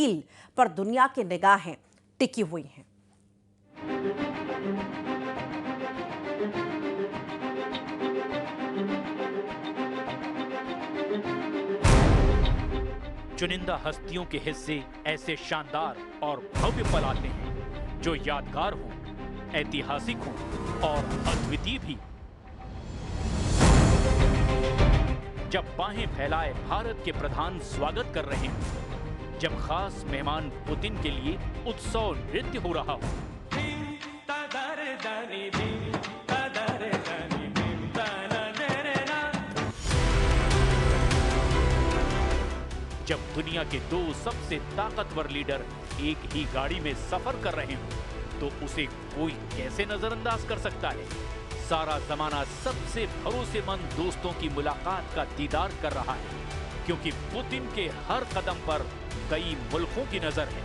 Deal पर दुनिया की निगाहें टिकी हुई हैं। चुनिंदा हस्तियों के हिस्से ऐसे शानदार और भव्य पल आते हैं जो यादगार हों, ऐतिहासिक हों और अद्वितीय भी। जब बाहें फैलाए भारत के प्रधान स्वागत कर रहे हैं, जब खास मेहमान पुतिन के लिए उत्सव नृत्य हो रहा हो, जब दुनिया के दो सबसे ताकतवर लीडर एक ही गाड़ी में सफर कर रहे हो, तो उसे कोई कैसे नजरअंदाज कर सकता है। सारा जमाना सबसे भरोसेमंद दोस्तों की मुलाकात का दीदार कर रहा है, क्योंकि पुतिन के हर कदम पर कई मुल्कों की नजर है,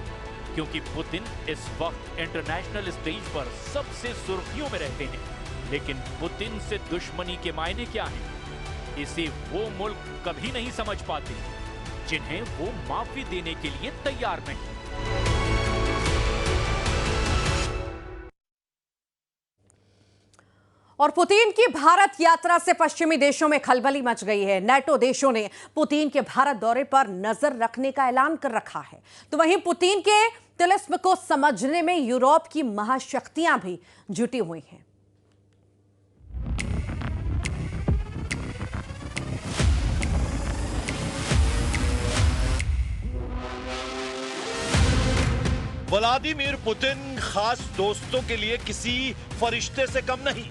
क्योंकि पुतिन इस वक्त इंटरनेशनल स्टेज पर सबसे सुर्खियों में रहते हैं। लेकिन पुतिन से दुश्मनी के मायने क्या हैं? इसे वो मुल्क कभी नहीं समझ पाते जिन्हें वो माफी देने के लिए तैयार नहीं। और पुतिन की भारत यात्रा से पश्चिमी देशों में खलबली मच गई है। नेटो देशों ने पुतिन के भारत दौरे पर नजर रखने का ऐलान कर रखा है, तो वहीं पुतिन के तिलिस्म को समझने में यूरोप की महाशक्तियां भी जुटी हुई हैं। व्लादिमीर पुतिन खास दोस्तों के लिए किसी फरिश्ते से कम नहीं,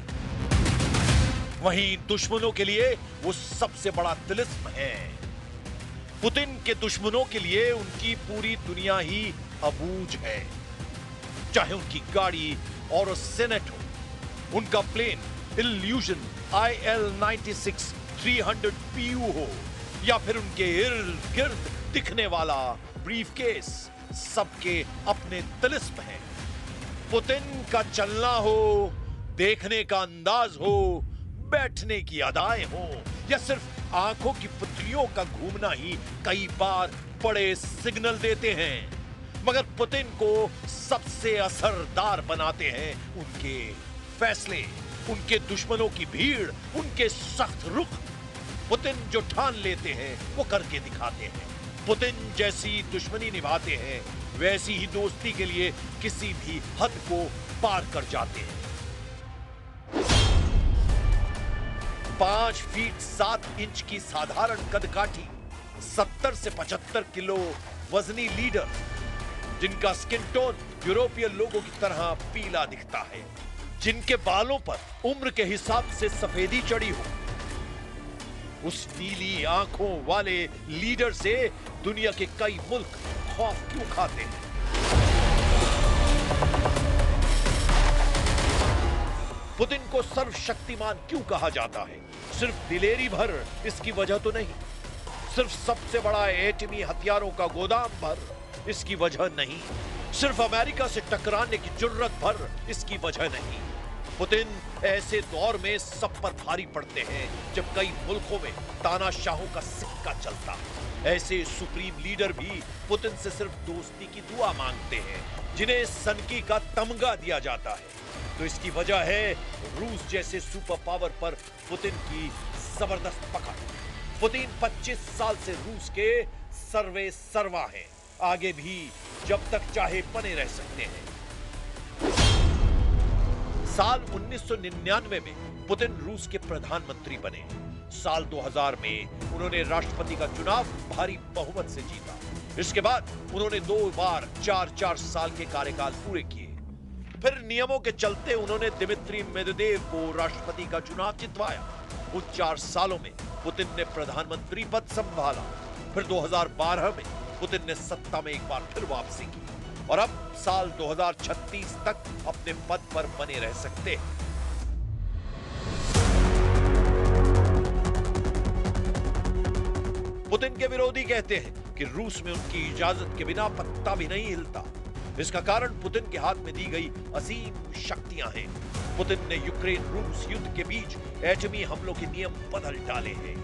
वहीं दुश्मनों के लिए वो सबसे बड़ा तिलिस्म है। पुतिन के दुश्मनों के लिए उनकी पूरी दुनिया ही अबूझ है, चाहे उनकी गाड़ी और सेनेट हो, उनका प्लेन इल्यूजन IL-96 300 PU हो, या फिर उनके इर्द गिर्द दिखने वाला ब्रीफकेस, सबके अपने तिलिस्म हैं। पुतिन का चलना हो, देखने का अंदाज हो, बैठने की अदाएं हो, या सिर्फ आंखों की पुतलियों का घूमना ही कई बार बड़े सिग्नल देते हैं। मगर पुतिन को सबसे असरदार बनाते हैं उनके फैसले, उनके दुश्मनों की भीड़, उनके सख्त रुख। पुतिन जो ठान लेते हैं वो करके दिखाते हैं। पुतिन जैसी दुश्मनी निभाते हैं, वैसी ही दोस्ती के लिए किसी भी हद को पार कर जाते हैं। 5 फीट 7 इंच की साधारण कदकाठी, 70 से 75 किलो वजनी लीडर, जिनका स्किन टोन यूरोपीय लोगों की तरह पीला दिखता है, जिनके बालों पर उम्र के हिसाब से सफेदी चढ़ी हो, उस नीली आंखों वाले लीडर से दुनिया के कई मुल्क खौफ क्यों खाते हैं? पुतिन को सर्वशक्तिमान क्यों कहा जाता है? सिर्फ दिलेरी भर इसकी वजह तो नहीं, सिर्फ सबसे बड़ा एटमी हथियारों का गोदाम भर इसकी वजह नहीं, सिर्फ अमेरिका से टकराने की जुर्रत भर इसकी वजह नहीं। पुतिन ऐसे दौर में सब पर भारी पड़ते हैं जब कई मुल्कों में तानाशाहों का सिक्का चलता। ऐसे सुप्रीम लीडर भी पुतिन से सिर्फ दोस्ती की दुआ मांगते हैं, जिन्हें सनकी का तमगा दिया जाता है। तो इसकी वजह है रूस जैसे सुपर पावर पर पुतिन की जबरदस्त पकड़। पुतिन 25 साल से रूस के सर्वे सर्वा हैं, आगे भी जब तक चाहे बने रह सकते हैं। साल 1999 में पुतिन रूस के प्रधानमंत्री बने। साल 2000 में उन्होंने राष्ट्रपति का चुनाव भारी बहुमत से जीता। इसके बाद उन्होंने 2 बार 4-4 साल के कार्यकाल पूरे किए। फिर नियमों के चलते उन्होंने दिमित्री मेदवेदेव को राष्ट्रपति का चुनाव जितवाया। उन 4 सालों में पुतिन ने प्रधानमंत्री पद संभाला। फिर 2012 में पुतिन ने सत्ता में एक बार फिर वापसी की और अब साल 2036 तक अपने पद पर बने रह सकते हैं। पुतिन के विरोधी कहते हैं कि रूस में उनकी इजाजत के बिना पत्ता भी नहीं हिलता। इसका कारण पुतिन के हाथ में दी गई असीम शक्तियां हैं। पुतिन ने यूक्रेन रूस युद्ध के बीच एटमी हमलों के नियम बदल डाले हैं।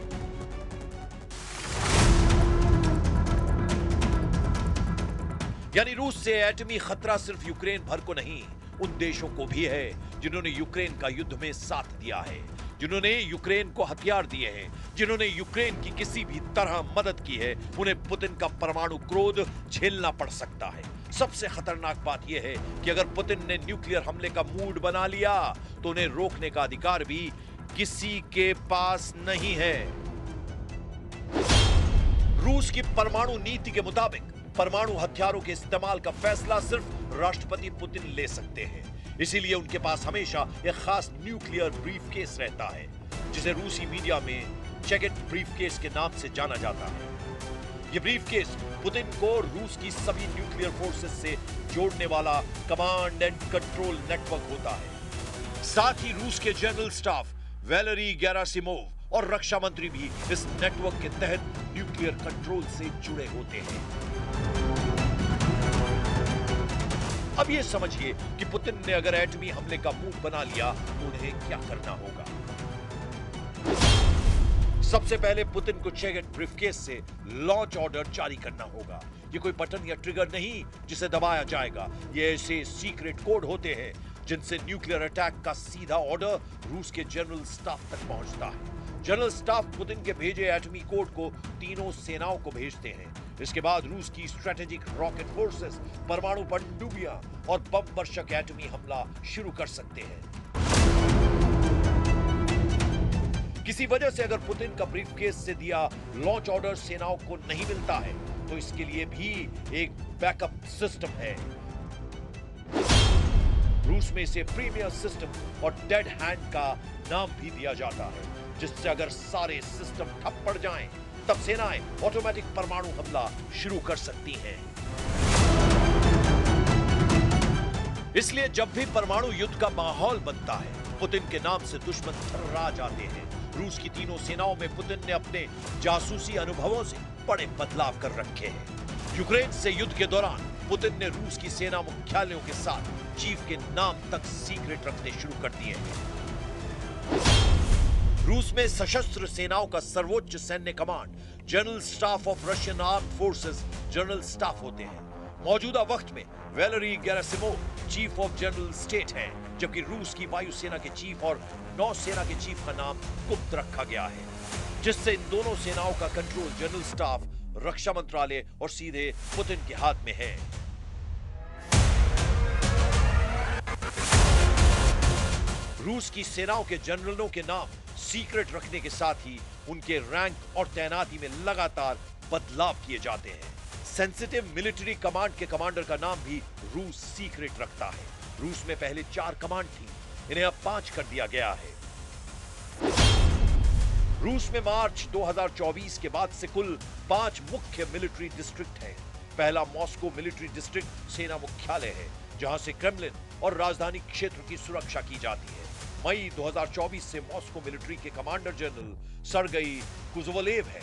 यानी रूस से एटमी खतरा सिर्फ यूक्रेन भर को नहीं, उन देशों को भी है जिन्होंने यूक्रेन का युद्ध में साथ दिया है, जिन्होंने यूक्रेन को हथियार दिए हैं, जिन्होंने यूक्रेन की किसी भी तरह मदद की है। उन्हें पुतिन का परमाणु क्रोध झेलना पड़ सकता है। सबसे खतरनाक बात यह है कि अगर पुतिन ने न्यूक्लियर हमले का मूड बना लिया तो उन्हें रोकने का अधिकार भी किसी के पास नहीं है। रूस की परमाणु नीति के मुताबिक परमाणु हथियारों के इस्तेमाल का फैसला सिर्फ राष्ट्रपति पुतिन ले सकते हैं। इसीलिए उनके पास हमेशा एक खास न्यूक्लियर ब्रीफकेस रहता है, जिसे रूसी मीडिया में चेगेट ब्रीफकेस के नाम से जाना जाता है। यह ब्रीफकेस पुतिन को रूस की सभी न्यूक्लियर फोर्सेस से जोड़ने वाला कमांड एंड कंट्रोल नेटवर्क होता है। साथ ही रूस के जनरल स्टाफ वैलेरी गेरासिमोव और रक्षा मंत्री भी इस नेटवर्क के तहत न्यूक्लियर कंट्रोल से जुड़े होते हैं। अब ये समझिए कि पुतिन ने अगर एटमी हमले का मूड बना लिया तो उन्हें क्या करना होगा। सबसे पहले पुतिन को चेगेट ब्रीफकेस से लॉन्च ऑर्डर जारी करना होगा। ये कोई बटन या ट्रिगर नहीं जिसे दबाया जाएगा। ये ऐसे सीक्रेट कोड होते हैं जिनसे न्यूक्लियर अटैक का सीधा ऑर्डर रूस के जनरल स्टाफ तक पहुंचता है। जनरल स्टाफ पुतिन के भेजे एटमी कोड को तीनों सेनाओं को भेजते हैं। इसके बाद रूस की स्ट्रेटेजिक रॉकेट फोर्सेस परमाणु पनडुब्बियां और बम वर्षक एटमी हमला शुरू कर सकते हैं। किसी वजह से अगर पुतिन का ब्रीफकेस से दिया लॉन्च ऑर्डर सेनाओं को नहीं मिलता है तो इसके लिए भी एक बैकअप सिस्टम है। रूस में इसे प्रीमियर सिस्टम और डेड हैंड का नाम भी दिया जाता है, जिससे अगर सारे सिस्टम ठप पड़ जाएं, तब सेनाएं ऑटोमेटिक परमाणु हमला शुरू कर सकती हैं। इसलिए जब भी परमाणु युद्ध का माहौल बनता है, पुतिन के नाम से दुश्मन थर्रा जाते हैं। रूस की तीनों सेनाओं में पुतिन ने अपने जासूसी अनुभवों से बड़े बदलाव कर रखे हैं। यूक्रेन से युद्ध के दौरान पुतिन ने रूस की सेना मुख्यालयों के साथ चीफ के नाम तक सीक्रेट रखने शुरू कर दिए हैं। रूस में सशस्त्र सेनाओं का सर्वोच्च सैन्य command general staff of Russian armed forces general staff होते हैं। मौजूदा वक्त में Valery Gerasimov chief of general state हैं, जबकि रूस की वायुसेना के चीफ और नौसेना के चीफ का नाम गुप्त रखा गया है, जिससे इन दोनों सेनाओं का कंट्रोल जनरल स्टाफ, रक्षा मंत्रालय और सीधे पुतिन के हाथ में है। रूस की सेनाओं के जनरलों के नाम सीक्रेट रखने के साथ ही उनके रैंक और तैनाती में लगातार बदलाव किए जाते हैं। सेंसिटिव मिलिट्री कमांड के कमांडर का नाम भी रूस सीक्रेट रखता है। रूस में पहले 4 कमांड थी, इन्हें अब 5 कर दिया गया है। रूस में मार्च 2024 के बाद से कुल 5 मुख्य मिलिट्री डिस्ट्रिक्ट हैं। पहला मॉस्को मिलिट्री डिस्ट्रिक्ट सेना मुख्यालय है, जहां से क्रेमलिन और राजधानी क्षेत्र की सुरक्षा की जाती है। मई 2024 से मॉस्को मिलिट्री के कमांडर जनरल सर्गेई कुज़वलेव है।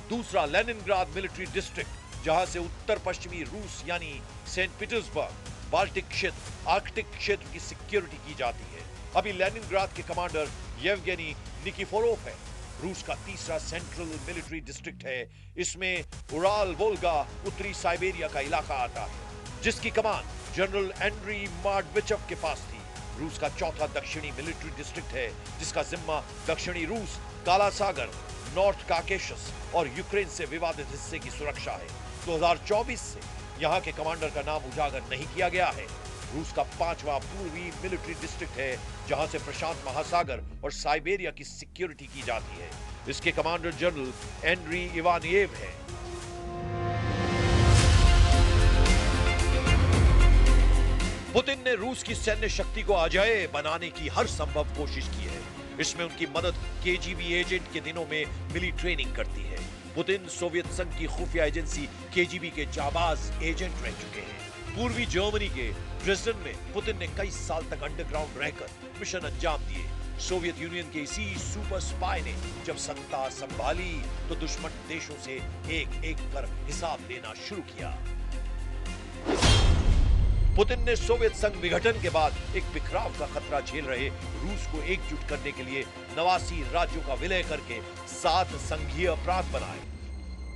दूसरा लेनिनग्राद मिलिट्री डिस्ट्रिक्ट, जहां से उत्तर पश्चिमी रूस यानी सेंट पीटर्सबर्ग, बाल्टिक क्षेत्र, आर्कटिक क्षेत्र की सिक्योरिटी की जाती है। अभी लेनिनग्राद के कमांडर येवगेनी निकिफोरोव है। रूस का तीसरा सेंट्रल मिलिट्री डिस्ट्रिक्ट है। इसमें उराल, वोल्गा, उत्तरी साइबेरिया का इलाका आता है, जिसकी कमान जनरल एंड्री मार्डविचव के पास थी। रूस का चौथा दक्षिणी मिलिट्री डिस्ट्रिक्ट है, जिसका जिम्मा दक्षिणी रूस, काला सागर, नॉर्थ काकेशस और यूक्रेन से विवादित हिस्से की सुरक्षा है। 2024 से यहाँ के कमांडर का नाम उजागर नहीं किया गया है। रूस का 5वां पूर्वी मिलिट्री डिस्ट्रिक्ट है, जहां से प्रशांत महासागर और साइबेरिया की सिक्योरिटी की जाती है। इसके कमांडर जनरल एंड्री इवानिएव है। पुतिन ने रूस की सैन्य शक्ति को अजेय बनाने की हर संभव कोशिश की है। इसमें उनकी मदद केजीबी एजेंट के दिनों में मिली ट्रेनिंग करती है। पुतिन सोवियत संघ की खुफिया एजेंसी केजीबी के जाबाज एजेंट रह चुके हैं। पूर्वी जर्मनी के ड्रेसडन में पुतिन ने कई साल तक अंडरग्राउंड रहकर मिशन अंजाम दिए। सोवियत यूनियन के इसी सुपर स्पाई ने जब सत्ता संभाली तो दुश्मन देशों से एक एक कर हिसाब लेना शुरू किया। पुतिन ने सोवियत संघ विघटन के बाद एक बिखराव का खतरा झेल रहे रूस को एकजुट करने के लिए 89 राज्यों का विलय करके 7 संघीय प्रांत बनाए।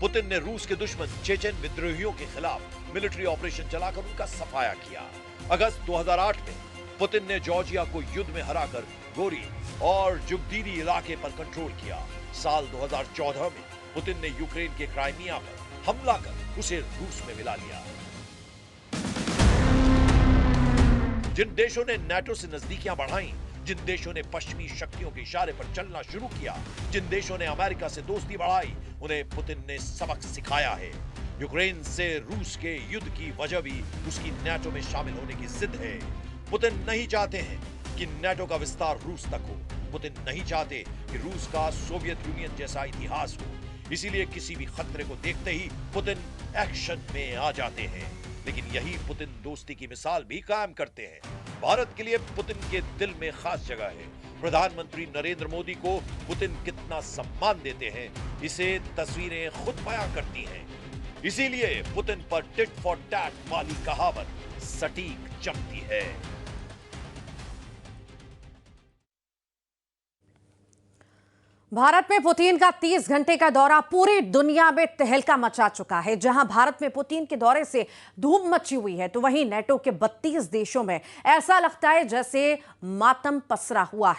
पुतिन ने रूस के दुश्मन चेचेन विद्रोहियों के खिलाफ मिलिट्री ऑपरेशन चलाकर उनका सफाया किया। अगस्त 2008 में पुतिन ने जॉर्जिया को युद्ध में हराकर गोरी और जुगदीरी इलाके पर कंट्रोल किया। साल 2014 में पुतिन ने यूक्रेन के क्राइमिया पर हमला कर उसे रूस में मिला लिया। जिन देशों ने नाटो से नजदीकियां बढ़ाई, जिन देशों ने पश्चिमी शक्तियों के इशारे पर चलना शुरू किया, जिन देशों ने अमेरिका से दोस्ती बढ़ाई, उन्हें पुतिन ने सबक सिखाया है। यूक्रेन से रूस के युद्ध की वजह भी उसकी नाटो में शामिल होने की जिद है। पुतिन नहीं चाहते हैं कि नाटो का विस्तार रूस तक हो। पुतिन नहीं चाहते कि रूस का सोवियत यूनियन जैसा इतिहास हो। इसीलिए किसी भी खतरे को देखते ही पुतिन एक्शन में आ जाते हैं। लेकिन यही पुतिन दोस्ती की मिसाल भी कायम करते हैं। भारत के लिए पुतिन के दिल में खास जगह है। प्रधानमंत्री नरेंद्र मोदी को पुतिन कितना सम्मान देते हैं, इसे तस्वीरें खुद बयां करती हैं। इसीलिए पुतिन पर टिट फॉर टैट वाली कहावत सटीक जमती है। भारत में पुतिन का 30 घंटे का दौरा पूरी दुनिया में तहलका मचा चुका है। जहां भारत में पुतिन के दौरे से धूम मची हुई है, तो वहीं नेटो के 32 देशों में ऐसा लगता है जैसे मातम पसरा हुआ